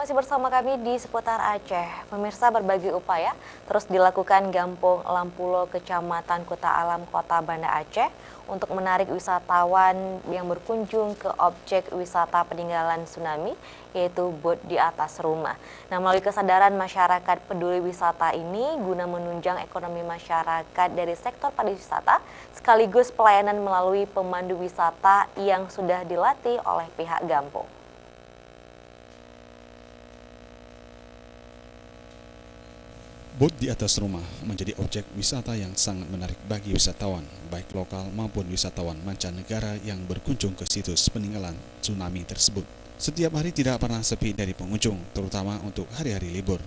Masih bersama kami di seputar Aceh. Pemirsa, berbagai upaya terus dilakukan Gampung Lampulo, Kecamatan Kuta Alam, Kota Banda Aceh untuk menarik wisatawan yang berkunjung ke objek wisata peninggalan tsunami, yaitu bot di atas rumah. Nah, melalui kesadaran masyarakat peduli wisata ini guna menunjang ekonomi masyarakat dari sektor pariwisata sekaligus pelayanan melalui pemandu wisata yang sudah dilatih oleh pihak Gampung. Bot di atas rumah menjadi objek wisata yang sangat menarik bagi wisatawan, baik lokal maupun wisatawan mancanegara yang berkunjung ke situs peninggalan tsunami tersebut. Setiap hari tidak pernah sepi dari pengunjung, terutama untuk hari-hari libur.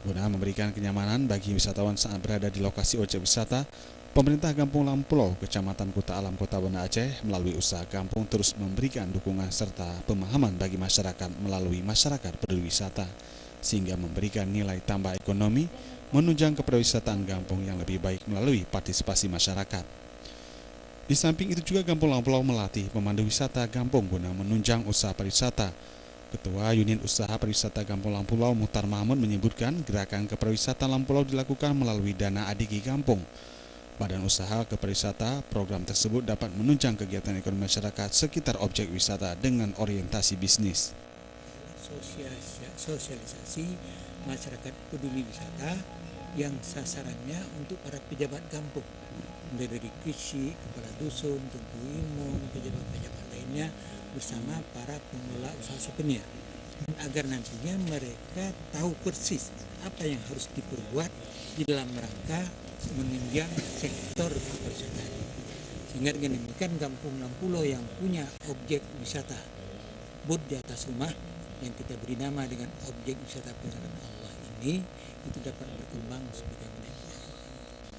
Guna memberikan kenyamanan bagi wisatawan saat berada di lokasi objek wisata, pemerintah Gampung Lampulo, Kecamatan Kuta Alam, Kota Banda Aceh melalui usaha Gampung terus memberikan dukungan serta pemahaman bagi masyarakat melalui masyarakat peduli wisata, sehingga memberikan nilai tambah ekonomi, menunjang kepariwisataan Gampung yang lebih baik melalui partisipasi masyarakat. Di samping itu juga Gampung Lampulo melatih pemandu wisata Gampung guna menunjang usaha pariwisata. Ketua Unit Usaha Pariwisata Gampung Lampulo, Muhtar Mahmud, menyebutkan gerakan kepariwisataan Lampulo dilakukan melalui dana ADG Gampung. Badan Usaha Kepariwisata, program tersebut dapat menunjang kegiatan ekonomi masyarakat sekitar objek wisata dengan orientasi bisnis. Sosialisasi masyarakat peduli wisata yang sasarannya untuk para pejabat kampung, mulai dari kisi, kepala dusun, tentu imam, pejabat-pejabat lainnya bersama para pengelola usaha souvenir, agar nantinya mereka tahu persis apa yang harus diperbuat di dalam rangka menunjang sektor pariwisata. Sehingga dengan demikian Gampung Lampulo yang punya objek wisata bot di atas rumah yang kita beri nama dengan objek wisata peninggalan Allah ini itu dapat berkembang sebagaimana.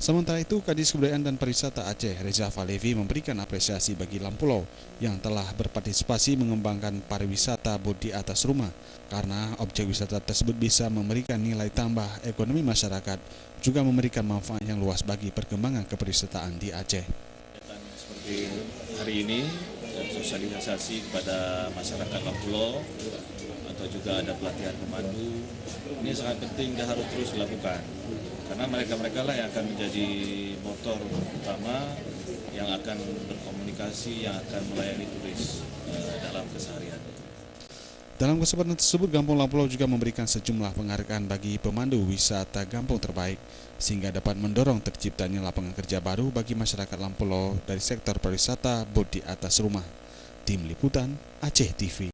Sementara itu, Kadis Kebudayaan dan Pariwisata Aceh, Reza Falevi, memberikan apresiasi bagi Lampulo yang telah berpartisipasi mengembangkan pariwisata bot di atas rumah, karena objek wisata tersebut bisa memberikan nilai tambah ekonomi masyarakat, juga memberikan manfaat yang luas bagi perkembangan kepariwisataan di Aceh. Seperti hari ini, sosialisasi kepada masyarakat Lampulo, atau juga ada pelatihan pemandu, ini sangat penting dan harus terus dilakukan. Karena mereka-mereka lah yang akan menjadi motor utama yang akan berkomunikasi, yang akan melayani turis dalam keseharian. Dalam kesempatan tersebut, Gampung Lampulo juga memberikan sejumlah penghargaan bagi pemandu wisata Gampung terbaik, sehingga dapat mendorong terciptanya lapangan kerja baru bagi masyarakat Lampulo dari sektor pariwisata bot di atas rumah. Tim Liputan Aceh TV.